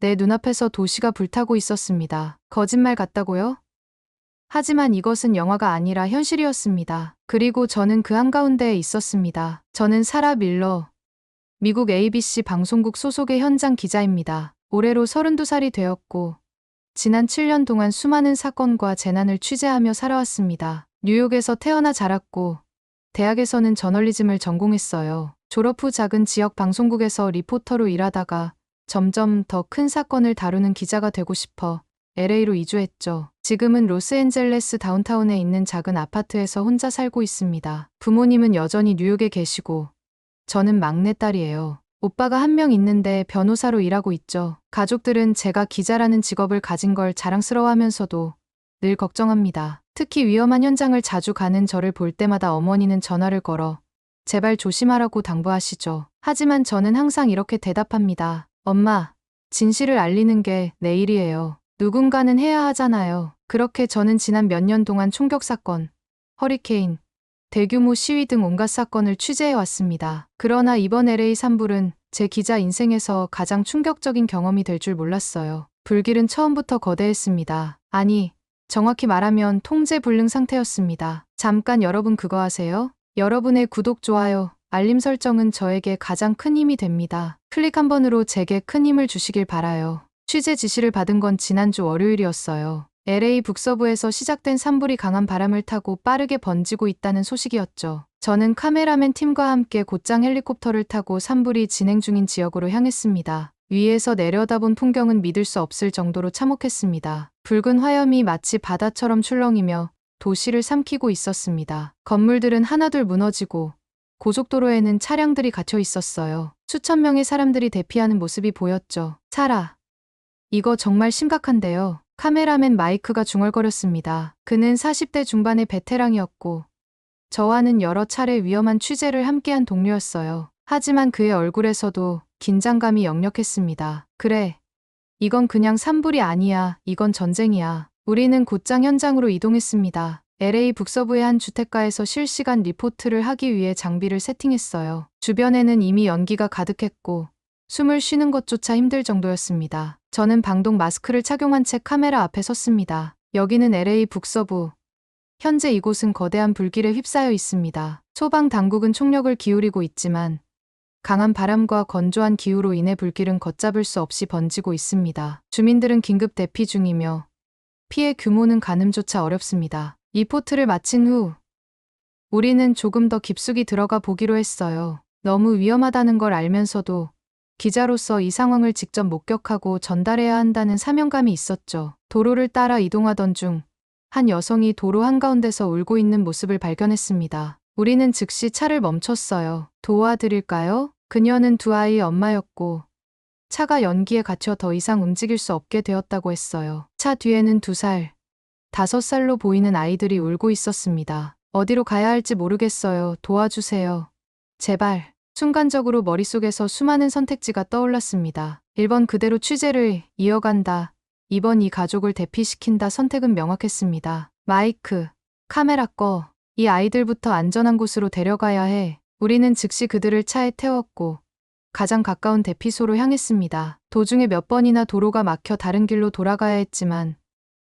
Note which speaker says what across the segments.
Speaker 1: 내 눈앞에서 도시가 불타고 있었습니다. 거짓말 같다고요? 하지만 이것은 영화가 아니라 현실이었습니다. 그리고 저는 그 한가운데에 있었습니다. 저는 사라 밀러, 미국 ABC 방송국 소속의 현장 기자입니다. 올해로 32살이 되었고 지난 7년 동안 수많은 사건과 재난을 취재하며 살아왔습니다. 뉴욕에서 태어나 자랐고 대학에서는 저널리즘을 전공했어요. 졸업 후 작은 지역 방송국에서 리포터로 일하다가 점점 더 큰 사건을 다루는 기자가 되고 싶어 LA로 이주했죠. 지금은 로스앤젤레스 다운타운에 있는 작은 아파트에서 혼자 살고 있습니다. 부모님은 여전히 뉴욕에 계시고 저는 막내딸이에요. 오빠가 한 명 있는데 변호사로 일하고 있죠. 가족들은 제가 기자라는 직업을 가진 걸 자랑스러워하면서도 늘 걱정합니다. 특히 위험한 현장을 자주 가는 저를 볼 때마다 어머니는 전화를 걸어 제발 조심하라고 당부하시죠. 하지만 저는 항상 이렇게 대답합니다. 엄마, 진실을 알리는 게 내 일이에요. 누군가는 해야 하잖아요. 그렇게 저는 지난 몇 년 동안 총격 사건, 허리케인, 대규모 시위 등 온갖 사건을 취재해 왔습니다. 그러나 이번 LA 산불은 제 기자 인생에서 가장 충격적인 경험이 될 줄 몰랐어요. 불길은 처음부터 거대했습니다. 아니, 정확히 말하면 통제불능 상태였습니다. 잠깐 여러분 그거 아세요? 여러분의 구독, 좋아요, 알림 설정은 저에게 가장 큰 힘이 됩니다. 클릭 한 번으로 제게 큰 힘을 주시길 바라요. 취재 지시를 받은 건 지난주 월요일이었어요. LA 북서부에서 시작된 산불이 강한 바람을 타고 빠르게 번지고 있다는 소식이었죠. 저는 카메라맨 팀과 함께 곧장 헬리콥터를 타고 산불이 진행 중인 지역으로 향했습니다. 위에서 내려다본 풍경은 믿을 수 없을 정도로 참혹했습니다. 붉은 화염이 마치 바다처럼 출렁이며 도시를 삼키고 있었습니다. 건물들은 하나둘 무너지고 고속도로에는 차량들이 갇혀 있었어요. 수천 명의 사람들이 대피하는 모습이 보였죠. 사라, 이거 정말 심각한데요. 카메라맨 마이크가 중얼거렸습니다. 그는 40대 중반의 베테랑이었고 저와는 여러 차례 위험한 취재를 함께한 동료였어요. 하지만 그의 얼굴에서도 긴장감이 역력했습니다. 그래, 이건 그냥 산불이 아니야. 이건 전쟁이야. 우리는 곧장 현장으로 이동했습니다. LA 북서부의 한 주택가에서 실시간 리포트를 하기 위해 장비를 세팅했어요. 주변에는 이미 연기가 가득했고 숨을 쉬는 것조차 힘들 정도였습니다. 저는 방독 마스크를 착용한 채 카메라 앞에 섰습니다. 여기는 LA 북서부. 현재 이곳은 거대한 불길에 휩싸여 있습니다. 소방 당국은 총력을 기울이고 있지만 강한 바람과 건조한 기후로 인해 불길은 걷잡을 수 없이 번지고 있습니다. 주민들은 긴급 대피 중이며 피해 규모는 가늠조차 어렵습니다. 리포트를 마친 후 우리는 조금 더 깊숙이 들어가 보기로 했어요. 너무 위험하다는 걸 알면서도 기자로서 이 상황을 직접 목격하고 전달해야 한다는 사명감이 있었죠. 도로를 따라 이동하던 중 한 여성이 도로 한가운데서 울고 있는 모습을 발견했습니다. 우리는 즉시 차를 멈췄어요. 도와드릴까요? 그녀는 두 아이의 엄마였고 차가 연기에 갇혀 더 이상 움직일 수 없게 되었다고 했어요. 차 뒤에는 2살, 5살로 보이는 아이들이 울고 있었습니다. 어디로 가야 할지 모르겠어요. 도와주세요. 제발. 순간적으로 머릿속에서 수많은 선택지가 떠올랐습니다. 1번 그대로 취재를 이어간다. 2번 이 가족을 대피시킨다. 선택은 명확했습니다. 마이크, 카메라 꺼. 이 아이들부터 안전한 곳으로 데려가야 해. 우리는 즉시 그들을 차에 태웠고 가장 가까운 대피소로 향했습니다. 도중에 몇 번이나 도로가 막혀 다른 길로 돌아가야 했지만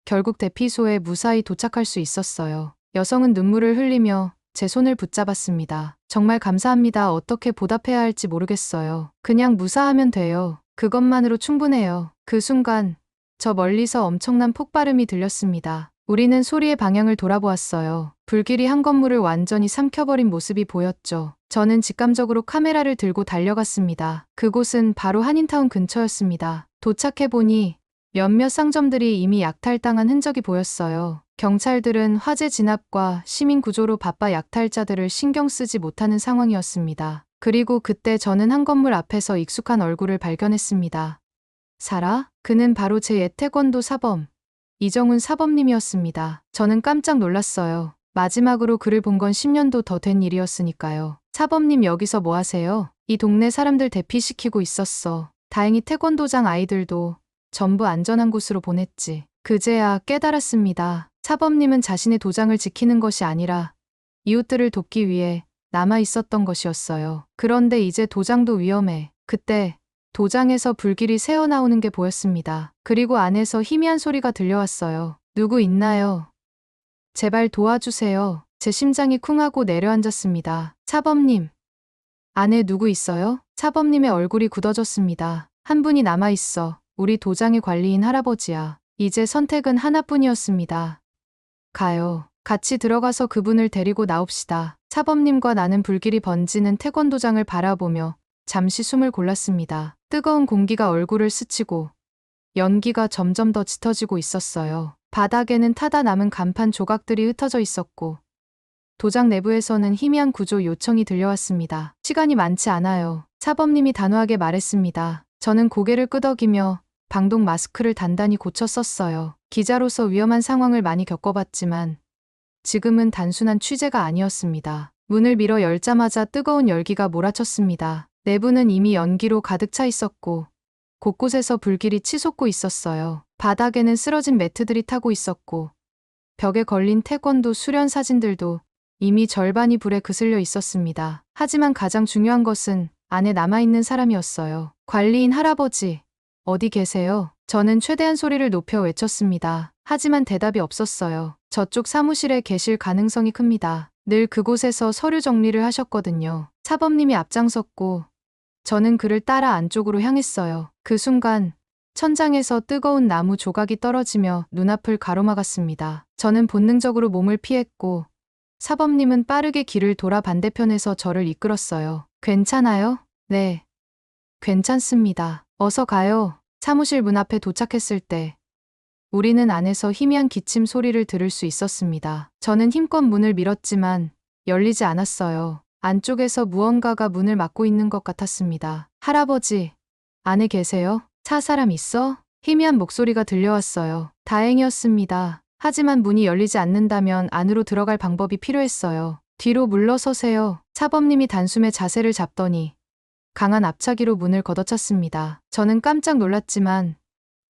Speaker 1: 결국 대피소에 무사히 도착할 수 있었어요. 여성은 눈물을 흘리며 제 손을 붙잡았습니다. 정말 감사합니다. 어떻게 보답해야 할지 모르겠어요. 그냥 무사하면 돼요. 그것만으로 충분해요. 그 순간 저 멀리서 엄청난 폭발음이 들렸습니다. 우리는 소리의 방향을 돌아보았어요. 불길이 한 건물을 완전히 삼켜버린 모습이 보였죠. 저는 직감적으로 카메라를 들고 달려갔습니다. 그곳은 바로 한인타운 근처였습니다. 도착해보니 몇몇 상점들이 이미 약탈당한 흔적이 보였어요. 경찰들은 화재 진압과 시민 구조로 바빠 약탈자들을 신경 쓰지 못하는 상황이었습니다. 그리고 그때 저는 한 건물 앞에서 익숙한 얼굴을 발견했습니다. 사라? 그는 바로 제 옛 태권도 사범, 이정훈 사범님이었습니다. 저는 깜짝 놀랐어요. 마지막으로 그를 본 건 10년도 더 된 일이었으니까요. 사범님 여기서 뭐 하세요? 이 동네 사람들 대피시키고 있었어. 다행히 태권도장 아이들도 전부 안전한 곳으로 보냈지. 그제야 깨달았습니다. 사범님은 자신의 도장을 지키는 것이 아니라 이웃들을 돕기 위해 남아 있었던 것이었어요. 그런데 이제 도장도 위험해. 그때 도장에서 불길이 새어나오는 게 보였습니다. 그리고 안에서 희미한 소리가 들려왔어요. 누구 있나요? 제발 도와주세요. 제 심장이 쿵하고 내려앉았습니다. 차범님. 안에 누구 있어요? 차범님의 얼굴이 굳어졌습니다. 한 분이 남아있어. 우리 도장의 관리인 할아버지야. 이제 선택은 하나뿐이었습니다. 가요. 같이 들어가서 그분을 데리고 나옵시다. 차범님과 나는 불길이 번지는 태권도장을 바라보며 잠시 숨을 골랐습니다. 뜨거운 공기가 얼굴을 스치고 연기가 점점 더 짙어지고 있었어요. 바닥에는 타다 남은 간판 조각들이 흩어져 있었고 도장 내부에서는 희미한 구조 요청이 들려왔습니다. 시간이 많지 않아요. 차범님이 단호하게 말했습니다. 저는 고개를 끄덕이며 방독 마스크를 단단히 고쳐 썼어요. 기자로서 위험한 상황을 많이 겪어봤지만 지금은 단순한 취재가 아니었습니다. 문을 밀어 열자마자 뜨거운 열기가 몰아쳤습니다. 내부는 이미 연기로 가득 차 있었고 곳곳에서 불길이 치솟고 있었어요. 바닥에는 쓰러진 매트들이 타고 있었고 벽에 걸린 태권도 수련 사진들도 이미 절반이 불에 그슬려 있었습니다. 하지만 가장 중요한 것은 안에 남아있는 사람이었어요. 관리인 할아버지, 어디 계세요? 저는 최대한 소리를 높여 외쳤습니다. 하지만 대답이 없었어요. 저쪽 사무실에 계실 가능성이 큽니다. 늘 그곳에서 서류 정리를 하셨거든요. 차범님이 앞장섰고 저는 그를 따라 안쪽으로 향했어요. 그 순간 천장에서 뜨거운 나무 조각이 떨어지며 눈앞을 가로막았습니다. 저는 본능적으로 몸을 피했고 사범님은 빠르게 길을 돌아 반대편에서 저를 이끌었어요. 괜찮아요? 네. 괜찮습니다. 어서 가요. 사무실 문 앞에 도착했을 때 우리는 안에서 희미한 기침 소리를 들을 수 있었습니다. 저는 힘껏 문을 밀었지만 열리지 않았어요. 안쪽에서 무언가가 문을 막고 있는 것 같았습니다. 할아버지, 안에 계세요? 차 사람 있어? 희미한 목소리가 들려왔어요. 다행이었습니다. 하지만 문이 열리지 않는다면 안으로 들어갈 방법이 필요했어요. 뒤로 물러서세요. 차범님이 단숨에 자세를 잡더니 강한 앞차기로 문을 걷어찼습니다. 저는 깜짝 놀랐지만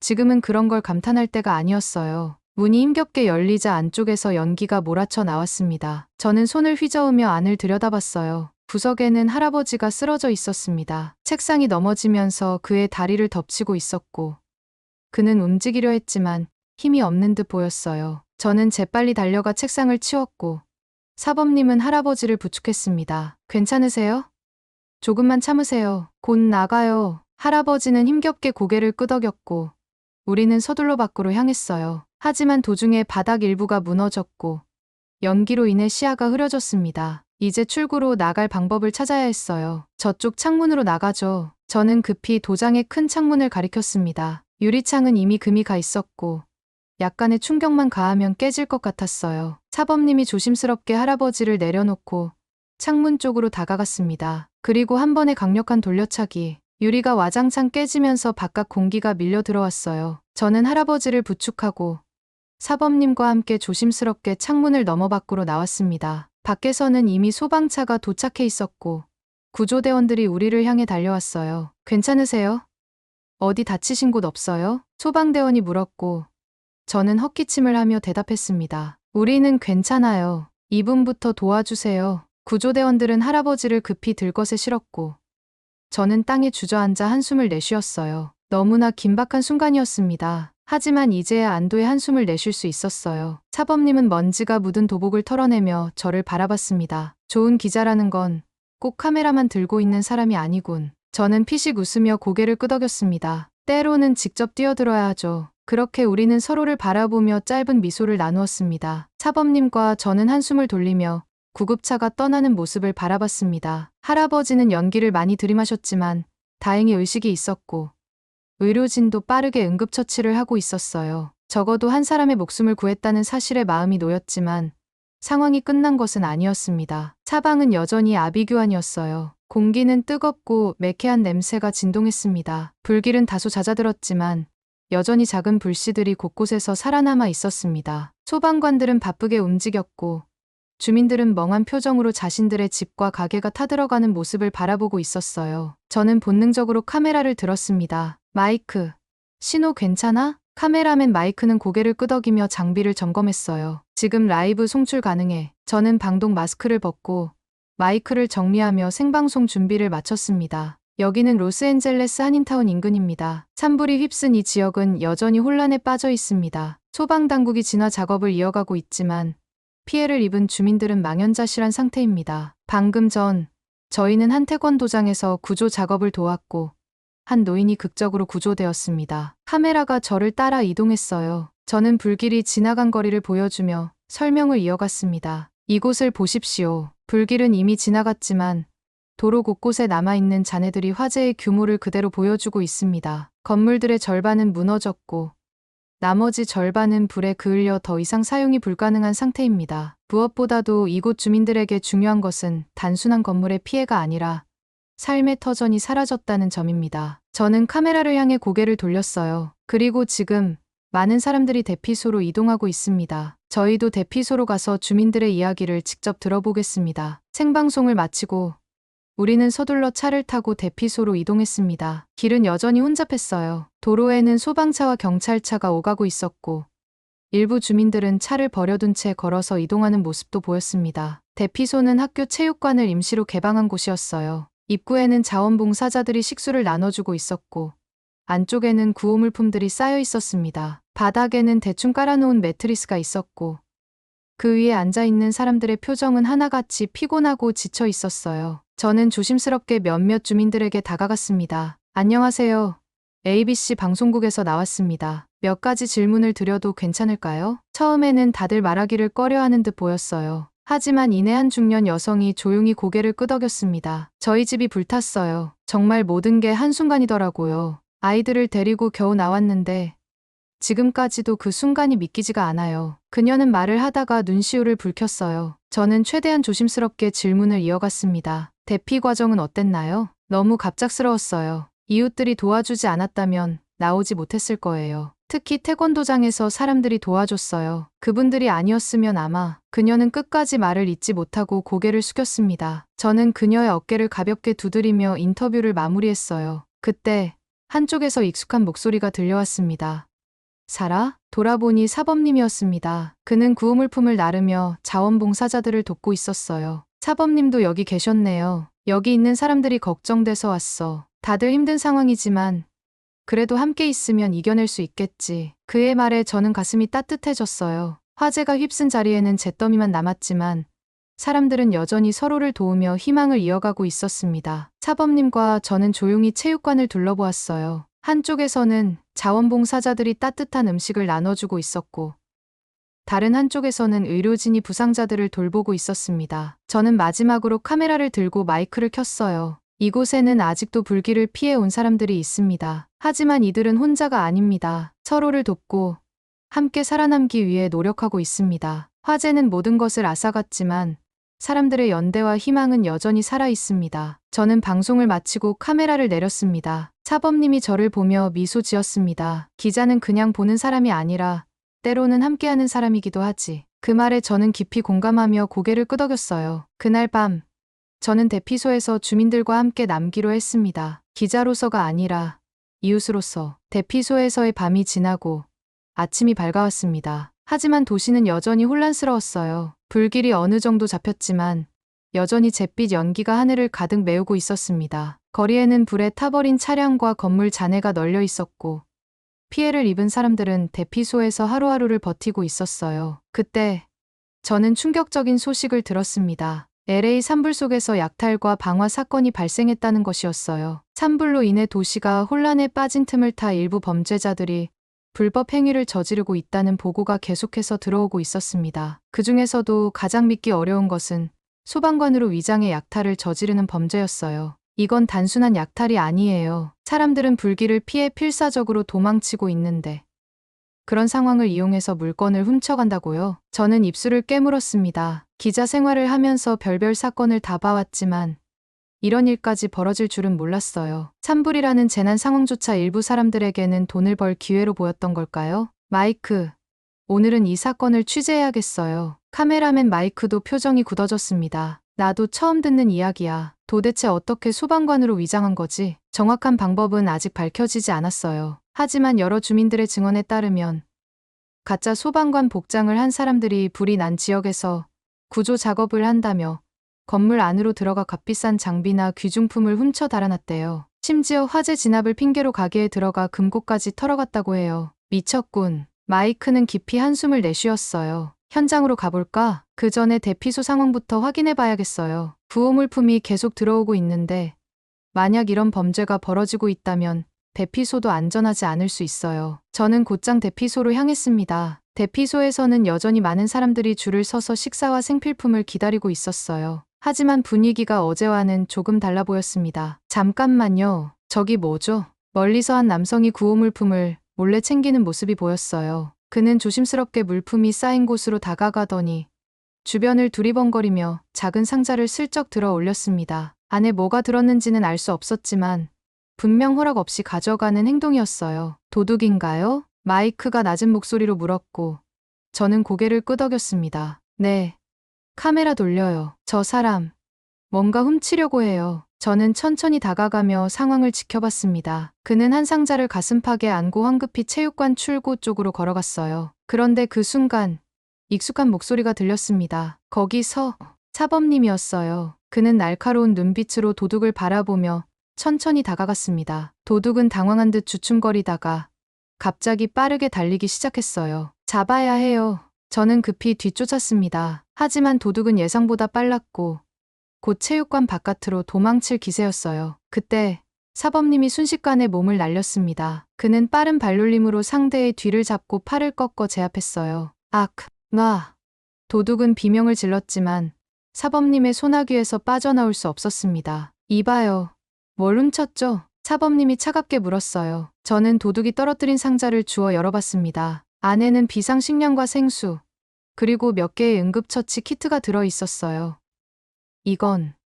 Speaker 1: 지금은 그런 걸 감탄할 때가 아니었어요. 문이 힘겹게 열리자 안쪽에서 연기가 몰아쳐 나왔습니다. 저는 손을 휘저으며 안을 들여다봤어요. 구석에는 할아버지가 쓰러져 있었습니다. 책상이 넘어지면서 그의 다리를 덮치고 있었고 그는 움직이려 했지만 힘이 없는 듯 보였어요. 저는 재빨리 달려가 책상을 치웠고 사범님은 할아버지를 부축했습니다. 괜찮으세요? 조금만 참으세요. 곧 나가요. 할아버지는 힘겹게 고개를 끄덕였고 우리는 서둘러 밖으로 향했어요. 하지만 도중에 바닥 일부가 무너졌고 연기로 인해 시야가 흐려졌습니다. 이제 출구로 나갈 방법을 찾아야 했어요. 저쪽 창문으로 나가죠. 저는 급히 도장의 큰 창문을 가리켰습니다. 유리창은 이미 금이 가 있었고 약간의 충격만 가하면 깨질 것 같았어요. 차범님이 조심스럽게 할아버지를 내려놓고 창문 쪽으로 다가갔습니다. 그리고 한 번의 강력한 돌려차기, 유리가 와장창 깨지면서 바깥 공기가 밀려 들어왔어요. 저는 할아버지를 부축하고 사범님과 함께 조심스럽게 창문을 넘어 밖으로 나왔습니다. 밖에서는 이미 소방차가 도착해 있었고 구조대원들이 우리를 향해 달려왔어요. 괜찮으세요? 어디 다치신 곳 없어요? 소방대원이 물었고 저는 헛기침을 하며 대답했습니다. 우리는 괜찮아요. 이분부터 도와주세요. 구조대원들은 할아버지를 급히 들것에 실었고 저는 땅에 주저앉아 한숨을 내쉬었어요. 너무나 긴박한 순간이었습니다. 하지만 이제야 안도의 한숨을 내쉴 수 있었어요. 차범님은 먼지가 묻은 도복을 털어내며 저를 바라봤습니다. 좋은 기자라는 건 꼭 카메라만 들고 있는 사람이 아니군. 저는 피식 웃으며 고개를 끄덕였습니다. 때로는 직접 뛰어들어야 하죠. 그렇게 우리는 서로를 바라보며 짧은 미소를 나누었습니다. 차범님과 저는 한숨을 돌리며 구급차가 떠나는 모습을 바라봤습니다. 할아버지는 연기를 많이 들이마셨지만 다행히 의식이 있었고 의료진도 빠르게 응급처치를 하고 있었어요. 적어도 한 사람의 목숨을 구했다는 사실에 마음이 놓였지만 상황이 끝난 것은 아니었습니다. 차방은 여전히 아비규환이었어요. 공기는 뜨겁고 매캐한 냄새가 진동했습니다. 불길은 다소 잦아들었지만 여전히 작은 불씨들이 곳곳에서 살아남아 있었습니다. 소방관들은 바쁘게 움직였고 주민들은 멍한 표정으로 자신들의 집과 가게가 타들어가는 모습을 바라보고 있었어요. 저는 본능적으로 카메라를 들었습니다. 마이크. 신호 괜찮아? 카메라맨 마이크는 고개를 끄덕이며 장비를 점검했어요. 지금 라이브 송출 가능해. 저는 방독 마스크를 벗고 마이크를 정리하며 생방송 준비를 마쳤습니다. 여기는 로스앤젤레스 한인타운 인근입니다. 산불이 휩쓴 이 지역은 여전히 혼란에 빠져 있습니다. 소방당국이 진화 작업을 이어가고 있지만 피해를 입은 주민들은 망연자실한 상태입니다. 방금 전 저희는 한 태권도장에서 구조 작업을 도왔고 한 노인이 극적으로 구조되었습니다. 카메라가 저를 따라 이동했어요. 저는 불길이 지나간 거리를 보여주며 설명을 이어갔습니다. 이곳을 보십시오. 불길은 이미 지나갔지만 도로 곳곳에 남아있는 잔해들이 화재의 규모를 그대로 보여주고 있습니다. 건물들의 절반은 무너졌고 나머지 절반은 불에 그을려 더 이상 사용이 불가능한 상태입니다. 무엇보다도 이곳 주민들에게 중요한 것은 단순한 건물의 피해가 아니라 삶의 터전이 사라졌다는 점입니다. 저는 카메라를 향해 고개를 돌렸어요. 그리고 지금 많은 사람들이 대피소로 이동하고 있습니다. 저희도 대피소로 가서 주민들의 이야기를 직접 들어보겠습니다. 생방송을 마치고 우리는 서둘러 차를 타고 대피소로 이동했습니다. 길은 여전히 혼잡했어요. 도로에는 소방차와 경찰차가 오가고 있었고 일부 주민들은 차를 버려둔 채 걸어서 이동하는 모습도 보였습니다. 대피소는 학교 체육관을 임시로 개방한 곳이었어요. 입구에는 자원봉사자들이 식수를 나눠주고 있었고 안쪽에는 구호물품들이 쌓여 있었습니다. 바닥에는 대충 깔아놓은 매트리스가 있었고 그 위에 앉아있는 사람들의 표정은 하나같이 피곤하고 지쳐 있었어요. 저는 조심스럽게 몇몇 주민들에게 다가갔습니다. 안녕하세요. ABC 방송국에서 나왔습니다. 몇 가지 질문을 드려도 괜찮을까요? 처음에는 다들 말하기를 꺼려하는 듯 보였어요. 하지만 이내 한 중년 여성이 조용히 고개를 끄덕였습니다. 저희 집이 불탔어요. 정말 모든 게 한순간이더라고요. 아이들을 데리고 겨우 나왔는데 지금까지도 그 순간이 믿기지가 않아요. 그녀는 말을 하다가 눈시울을 붉혔어요. 저는 최대한 조심스럽게 질문을 이어갔습니다. 대피 과정은 어땠나요? 너무 갑작스러웠어요. 이웃들이 도와주지 않았다면 나오지 못했을 거예요. 특히 태권도장에서 사람들이 도와줬어요. 그분들이 아니었으면 아마 그녀는 끝까지 말을 잇지 못하고 고개를 숙였습니다. 저는 그녀의 어깨를 가볍게 두드리며 인터뷰를 마무리했어요. 그때 한쪽에서 익숙한 목소리가 들려왔습니다. 사라? 돌아보니 사범님이었습니다. 그는 구호물품을 나르며 자원봉사자들을 돕고 있었어요. 사범님도 여기 계셨네요. 여기 있는 사람들이 걱정돼서 왔어. 다들 힘든 상황이지만 그래도 함께 있으면 이겨낼 수 있겠지. 그의 말에 저는 가슴이 따뜻해졌어요. 화재가 휩쓴 자리에는 잿더미만 남았지만 사람들은 여전히 서로를 도우며 희망을 이어가고 있었습니다. 사범님과 저는 조용히 체육관을 둘러보았어요. 한쪽에서는 자원봉사자들이 따뜻한 음식을 나눠주고 있었고 다른 한쪽에서는 의료진이 부상자들을 돌보고 있었습니다. 저는 마지막으로 카메라를 들고 마이크를 켰어요. 이곳에는 아직도 불길을 피해 온 사람들이 있습니다. 하지만 이들은 혼자가 아닙니다. 서로를 돕고 함께 살아남기 위해 노력하고 있습니다. 화재는 모든 것을 앗아갔지만 사람들의 연대와 희망은 여전히 살아 있습니다. 저는 방송을 마치고 카메라를 내렸습니다. 사범님이 저를 보며 미소 지었습니다. 기자는 그냥 보는 사람이 아니라 때로는 함께하는 사람이기도 하지. 그 말에 저는 깊이 공감하며 고개를 끄덕였어요. 그날 밤 저는 대피소에서 주민들과 함께 남기로 했습니다. 기자로서가 아니라 이웃으로서. 대피소에서의 밤이 지나고 아침이 밝아왔습니다. 하지만 도시는 여전히 혼란스러웠어요. 불길이 어느 정도 잡혔지만 여전히 잿빛 연기가 하늘을 가득 메우고 있었습니다. 거리에는 불에 타버린 차량과 건물 잔해가 널려 있었고 피해를 입은 사람들은 대피소에서 하루하루를 버티고 있었어요. 그때 저는 충격적인 소식을 들었습니다. LA 산불 속에서 약탈과 방화 사건이 발생했다는 것이었어요. 산불로 인해 도시가 혼란에 빠진 틈을 타 일부 범죄자들이 불법 행위를 저지르고 있다는 보고가 계속해서 들어오고 있었습니다. 그 중에서도 가장 믿기 어려운 것은 소방관으로 위장해 약탈을 저지르는 범죄였어요. 이건 단순한 약탈이 아니에요. 사람들은 불길을 피해 필사적으로 도망치고 있는데 그런 상황을 이용해서 물건을 훔쳐간다고요? 저는 입술을 깨물었습니다. 기자 생활을 하면서 별별 사건을 다 봐왔지만 이런 일까지 벌어질 줄은 몰랐어요. 산불이라는 재난 상황조차 일부 사람들에게는 돈을 벌 기회로 보였던 걸까요? 마이크, 오늘은 이 사건을 취재해야겠어요. 카메라맨 마이크도 표정이 굳어졌습니다. 나도 처음 듣는 이야기야. 도대체 어떻게 소방관으로 위장한 거지? 정확한 방법은 아직 밝혀지지 않았어요. 하지만 여러 주민들의 증언에 따르면 가짜 소방관 복장을 한 사람들이 불이 난 지역에서 구조 작업을 한다며 건물 안으로 들어가 값비싼 장비나 귀중품을 훔쳐 달아났대요. 심지어 화재 진압을 핑계로 가게에 들어가 금고까지 털어갔다고 해요. 미쳤군. 마이크는 깊이 한숨을 내쉬었어요. 현장으로 가볼까? 그 전에 대피소 상황부터 확인해 봐야겠어요. 구호물품이 계속 들어오고 있는데 만약 이런 범죄가 벌어지고 있다면 대피소도 안전하지 않을 수 있어요. 저는 곧장 대피소로 향했습니다. 대피소에서는 여전히 많은 사람들이 줄을 서서 식사와 생필품을 기다리고 있었어요. 하지만 분위기가 어제와는 조금 달라 보였습니다. 잠깐만요. 저기 뭐죠? 멀리서 한 남성이 구호물품을 몰래 챙기는 모습이 보였어요. 그는 조심스럽게 물품이 쌓인 곳으로 다가가더니 주변을 두리번거리며 작은 상자를 슬쩍 들어 올렸습니다. 안에 뭐가 들었는지는 알 수 없었지만 분명 허락 없이 가져가는 행동이었어요. 도둑인가요? 마이크가 낮은 목소리로 물었고 저는 고개를 끄덕였습니다. 네. 카메라 돌려요. 저 사람 뭔가 훔치려고 해요. 저는 천천히 다가가며 상황을 지켜봤습니다. 그는 한 상자를 가슴팍에 안고 황급히 체육관 출구 쪽으로 걸어갔어요. 그런데 그 순간 익숙한 목소리가 들렸습니다. 거기서 사범님이었어요. 그는 날카로운 눈빛으로 도둑을 바라보며 천천히 다가갔습니다. 도둑은 당황한 듯 주춤거리다가 갑자기 빠르게 달리기 시작했어요. 잡아야 해요. 저는 급히 뒤쫓았습니다. 하지만 도둑은 예상보다 빨랐고 곧 체육관 바깥으로 도망칠 기세였어요. 그때 사범님이 순식간에 몸을 날렸습니다. 그는 빠른 발놀림으로 상대의 뒤를 잡고 팔을 꺾어 제압했어요. 악, 나. 도둑은 비명을 질렀지만 사범님의 소나귀에서 빠져나올 수 없었습니다. 이봐요. 뭘 훔쳤죠? 사범님이 차갑게 물었어요. 저는 도둑이 떨어뜨린 상자를 주워 열어봤습니다. 안에는 비상식량과 생수, 그리고 몇 개의 응급처치 키트가 들어 있었어요.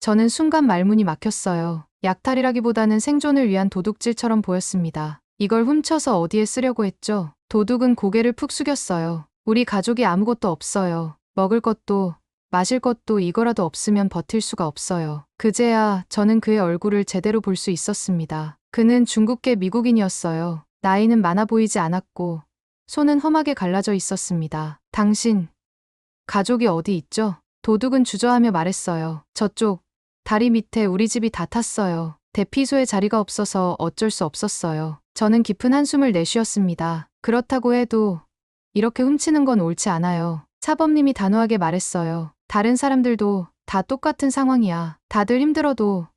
Speaker 1: 저는 순간 말문이 막혔어요. 약탈이라기보다는 생존을 위한 도둑질처럼 보였습니다. 이걸 훔쳐서 어디에 쓰려고 했죠? 도둑은 고개를 푹 숙였어요. 우리 가족이 아무것도 없어요. 먹을 것도 마실 것도 이거라도 없으면 버틸 수가 없어요. 그제야 저는 그의 얼굴을 제대로 볼 수 있었습니다. 그는 중국계 미국인이었어요. 나이는 많아 보이지 않았고 손은 험하게 갈라져 있었습니다. 당신 가족이 어디 있죠? 도둑은 주저하며 말했어요. 저쪽 다리 밑에 우리 집이 다 탔어요. 대피소에 자리가 없어서 어쩔 수 없었어요. 저는 깊은 한숨을 내쉬었습니다. 그렇다고 해도 이렇게 훔치는 건 옳지 않아요. 사범님이 단호하게 말했어요. 다른 사람들도 다 똑같은 상황이야. 다들 힘들어도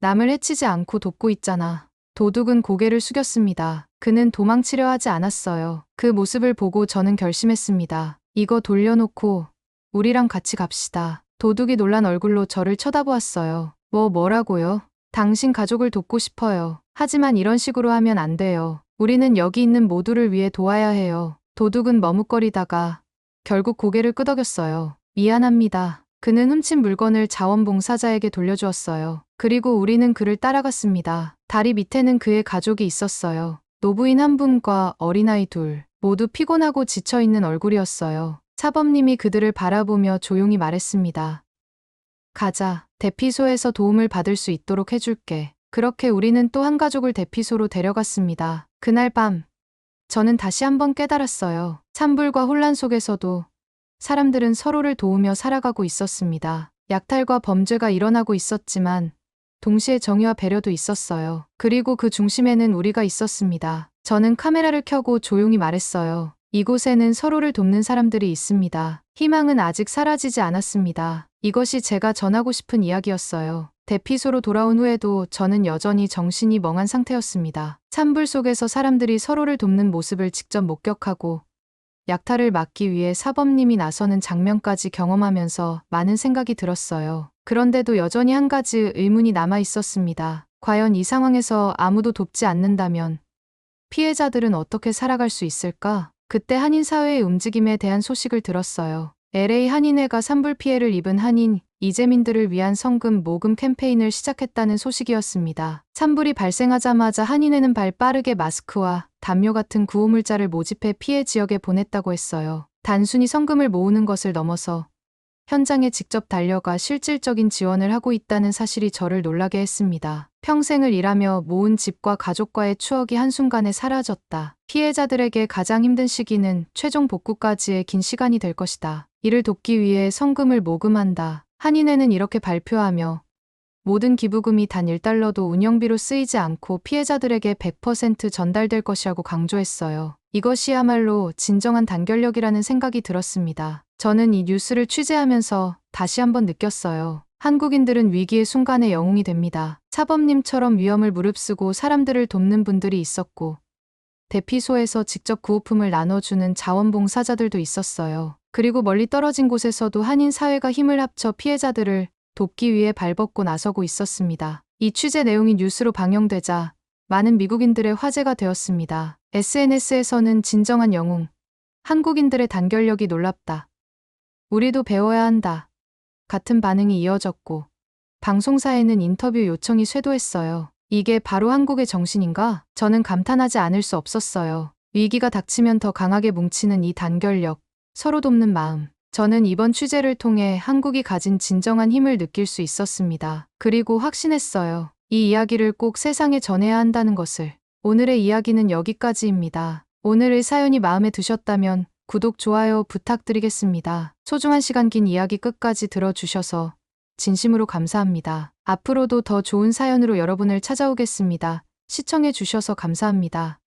Speaker 1: 남을 해치지 않고 돕고 있잖아. 도둑은 고개를 숙였습니다. 그는 도망치려 하지 않았어요. 그 모습을 보고 저는 결심했습니다. 이거 돌려놓고 우리랑 같이 갑시다. 도둑이 놀란 얼굴로 저를 쳐다보았어요. 뭐라고요? 당신 가족을 돕고 싶어요. 하지만 이런 식으로 하면 안 돼요. 우리는 여기 있는 모두를 위해 도와야 해요. 도둑은 머뭇거리다가 결국 고개를 끄덕였어요. 미안합니다. 그는 훔친 물건을 자원봉사자에게 돌려주었어요. 그리고 우리는 그를 따라갔습니다. 다리 밑에는 그의 가족이 있었어요. 노부인 한 분과 어린아이 둘, 모두 피곤하고 지쳐있는 얼굴이었어요. 사범님이 그들을 바라보며 조용히 말했습니다. 가자. 대피소에서 도움을 받을 수 있도록 해줄게. 그렇게 우리는 또 한 가족을 대피소로 데려갔습니다. 그날 밤 저는 다시 한번 깨달았어요. 산불과 혼란 속에서도 사람들은 서로를 도우며 살아가고 있었습니다. 약탈과 범죄가 일어나고 있었지만 동시에 정의와 배려도 있었어요. 그리고 그 중심에는 우리가 있었습니다. 저는 카메라를 켜고 조용히 말했어요. 이곳에는 서로를 돕는 사람들이 있습니다. 희망은 아직 사라지지 않았습니다. 이것이 제가 전하고 싶은 이야기였어요. 대피소로 돌아온 후에도 저는 여전히 정신이 멍한 상태였습니다. 산불 속에서 사람들이 서로를 돕는 모습을 직접 목격하고 약탈을 막기 위해 사범님이 나서는 장면까지 경험하면서 많은 생각이 들었어요. 그런데도 여전히 한 가지 의문이 남아 있었습니다. 과연 이 상황에서 아무도 돕지 않는다면 피해자들은 어떻게 살아갈 수 있을까? 그때 한인사회의 움직임에 대한 소식을 들었어요. LA 한인회가 산불 피해를 입은 한인, 이재민들을 위한 성금 모금 캠페인을 시작했다는 소식이었습니다. 산불이 발생하자마자 한인회는 빠르게 마스크와 담요 같은 구호물자를 모집해 피해 지역에 보냈다고 했어요. 단순히 성금을 모으는 것을 넘어서 현장에 직접 달려가 실질적인 지원을 하고 있다는 사실이 저를 놀라게 했습니다. 평생을 일하며 모은 집과 가족과의 추억이 한순간에 사라졌다. 피해자들에게 가장 힘든 시기는 최종 복구까지의 긴 시간이 될 것이다. 이를 돕기 위해 성금을 모금한다. 한인회는 이렇게 발표하며 모든 기부금이 단 1달러도 운영비로 쓰이지 않고 피해자들에게 100% 전달될 것이라고 강조했어요. 이것이야말로 진정한 단결력이라는 생각이 들었습니다. 저는 이 뉴스를 취재하면서 다시 한번 느꼈어요. 한국인들은 위기의 순간에 영웅이 됩니다. 사범님처럼 위험을 무릅쓰고 사람들을 돕는 분들이 있었고, 대피소에서 직접 구호품을 나눠주는 자원봉사자들도 있었어요. 그리고 멀리 떨어진 곳에서도 한인 사회가 힘을 합쳐 피해자들을 돕기 위해 발벗고 나서고 있었습니다. 이 취재 내용이 뉴스로 방영되자 많은 미국인들의 화제가 되었습니다. SNS에서는 진정한 영웅, 한국인들의 단결력이 놀랍다, 우리도 배워야 한다 같은 반응이 이어졌고, 방송사에는 인터뷰 요청이 쇄도했어요. 이게 바로 한국의 정신인가? 저는 감탄하지 않을 수 없었어요. 위기가 닥치면 더 강하게 뭉치는 이 단결력, 서로 돕는 마음. 저는 이번 취재를 통해 한국이 가진 진정한 힘을 느낄 수 있었습니다. 그리고 확신했어요. 이 이야기를 꼭 세상에 전해야 한다는 것을. 오늘의 이야기는 여기까지입니다. 오늘의 사연이 마음에 드셨다면 구독, 좋아요 부탁드리겠습니다. 소중한 시간 긴 이야기 끝까지 들어주셔서 진심으로 감사합니다. 앞으로도 더 좋은 사연으로 여러분을 찾아오겠습니다. 시청해 주셔서 감사합니다.